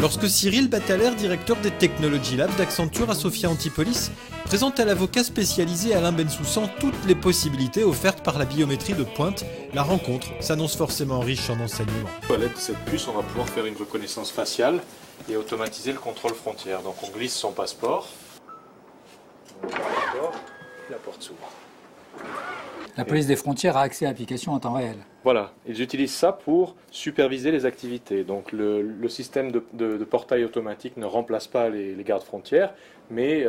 lorsque Cyril Bataler, directeur des Technology Labs d'Accenture à Sophia Antipolis, présente à l'avocat spécialisé Alain Bensoussan toutes les possibilités offertes par la biométrie de pointe, la rencontre s'annonce forcément riche en enseignements. À l'aide de cette puce, on va pouvoir faire une reconnaissance faciale et automatiser le contrôle frontière. Donc on glisse son passeport, la porte s'ouvre. La police des frontières a accès à l'application en temps réel. Voilà, ils utilisent ça pour superviser les activités. Donc le système de portail automatique ne remplace pas les gardes-frontières, mais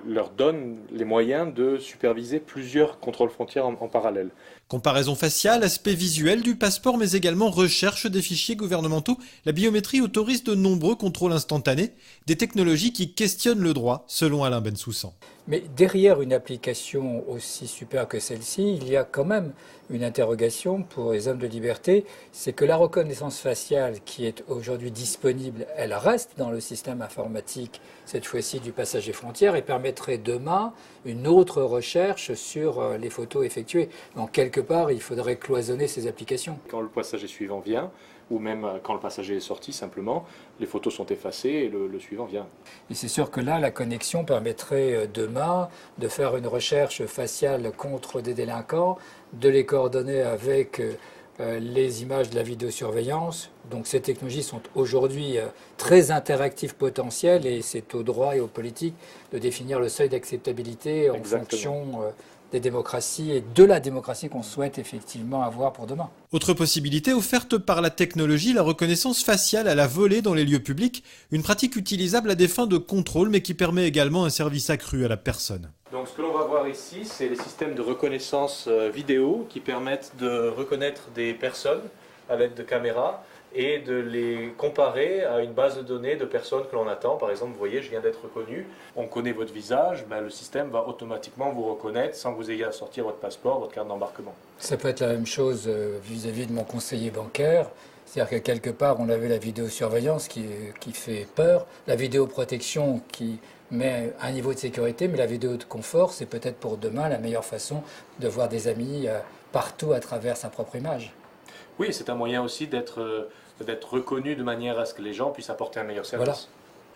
leur donne les moyens de superviser plusieurs contrôles frontières en parallèle. Comparaison faciale, aspect visuel du passeport, mais également recherche des fichiers gouvernementaux, la biométrie autorise de nombreux contrôles instantanés, des technologies qui questionnent le droit, selon Alain Bensoussan. Mais derrière une application aussi super que celle-ci, il y a quand même une interrogation pour les hommes de liberté, c'est que la reconnaissance faciale qui est aujourd'hui disponible, elle reste dans le système informatique, cette fois-ci du passager frontière, et permettrait demain une autre recherche sur les photos effectuées. Donc quelque part, il faudrait cloisonner ces applications. Quand le passager suivant vient, ou même quand le passager est sorti simplement, les photos sont effacées et le suivant vient. Et c'est sûr que là, la connexion permettrait demain de faire une recherche faciale contre des délinquants, de les coordonner avec les images de la vidéosurveillance. Donc ces technologies sont aujourd'hui très interactives potentielles et c'est au droit et aux politiques de définir le seuil d'acceptabilité en fonction des démocraties et de la démocratie qu'on souhaite effectivement avoir pour demain. Autre possibilité offerte par la technologie, la reconnaissance faciale à la volée dans les lieux publics, une pratique utilisable à des fins de contrôle mais qui permet également un service accru à la personne. Donc ce que l'on va voir ici, c'est les systèmes de reconnaissance vidéo qui permettent de reconnaître des personnes à l'aide de caméras et de les comparer à une base de données de personnes que l'on attend. Par exemple, vous voyez, je viens d'être reconnu, on connaît votre visage, le système va automatiquement vous reconnaître sans que vous ayez à sortir votre passeport, votre carte d'embarquement. Ça peut être la même chose vis-à-vis de mon conseiller bancaire. C'est-à-dire que quelque part, on avait la vidéosurveillance qui fait peur, la vidéoprotection qui met un niveau de sécurité, mais la vidéo de confort, c'est peut-être pour demain la meilleure façon de voir des amis partout à travers sa propre image. Oui, c'est un moyen aussi d'être reconnu de manière à ce que les gens puissent apporter un meilleur service. Voilà.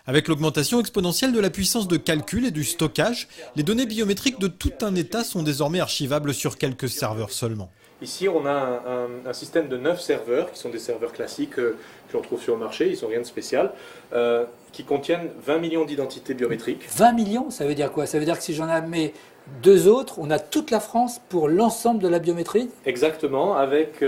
Avec l'augmentation exponentielle de la puissance de calcul et du stockage, les données biométriques de tout un État sont désormais archivables sur quelques serveurs seulement. Ici, on a un système de 9 serveurs, qui sont des serveurs classiques que l'on trouve sur le marché, ils ne sont rien de spécial, qui contiennent 20 millions d'identités biométriques. 20 millions, ça veut dire quoi? Ça veut dire que si j'en mets deux autres, on a toute la France pour l'ensemble de la biométrie? Exactement, avec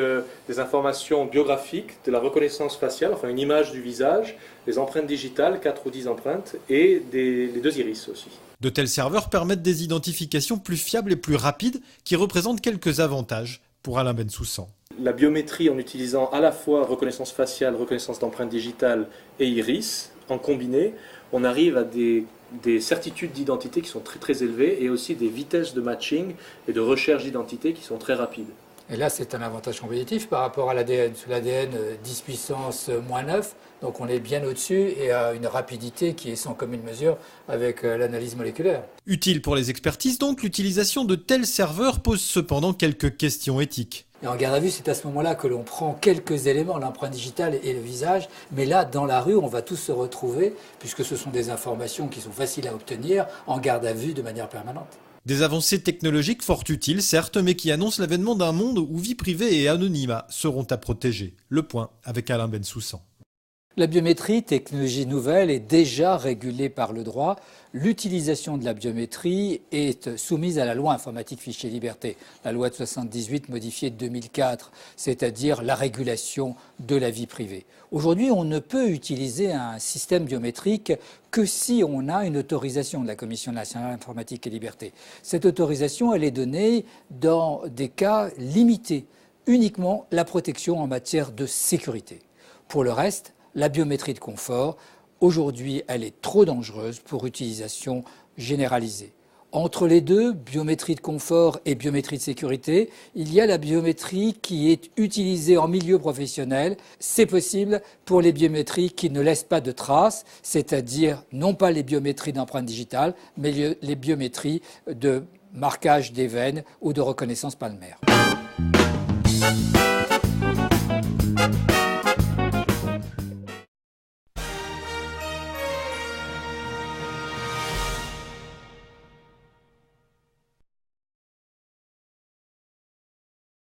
des informations biographiques, de la reconnaissance faciale, enfin une image du visage, des empreintes digitales, 4 ou 10 empreintes, et les 2 iris aussi. De tels serveurs permettent des identifications plus fiables et plus rapides qui représentent quelques avantages pour Alain Bensoussan. La biométrie en utilisant à la fois reconnaissance faciale, reconnaissance d'empreintes digitales et iris, en combiné, on arrive à des certitudes d'identité qui sont très très élevées et aussi des vitesses de matching et de recherche d'identité qui sont très rapides. Et là, c'est un avantage compétitif par rapport à l'ADN. Sous l'ADN, 10 puissance moins 9, donc on est bien au-dessus et à une rapidité qui est sans commune mesure avec l'analyse moléculaire. Utile pour les expertises donc, l'utilisation de tels serveurs pose cependant quelques questions éthiques. Et en garde à vue, c'est à ce moment-là que l'on prend quelques éléments, l'empreinte digitale et le visage. Mais là, dans la rue, on va tous se retrouver, puisque ce sont des informations qui sont faciles à obtenir, en garde à vue de manière permanente. Des avancées technologiques fort utiles, certes, mais qui annoncent l'avènement d'un monde où vie privée et anonymat seront à protéger. Le point avec Alain Bensoussan. La biométrie, technologie nouvelle, est déjà régulée par le droit. L'utilisation de la biométrie est soumise à la loi informatique fichier liberté, la loi de 78 modifiée de 2004, c'est-à-dire la régulation de la vie privée. Aujourd'hui, on ne peut utiliser un système biométrique que si on a une autorisation de la Commission nationale informatique et liberté. Cette autorisation, elle est donnée dans des cas limités, uniquement la protection en matière de sécurité. Pour le reste, la biométrie de confort, aujourd'hui, elle est trop dangereuse pour utilisation généralisée. Entre les deux, biométrie de confort et biométrie de sécurité, il y a la biométrie qui est utilisée en milieu professionnel. C'est possible pour les biométries qui ne laissent pas de traces, c'est-à-dire non pas les biométries d'empreintes digitales, mais les biométries de marquage des veines ou de reconnaissance palmaire.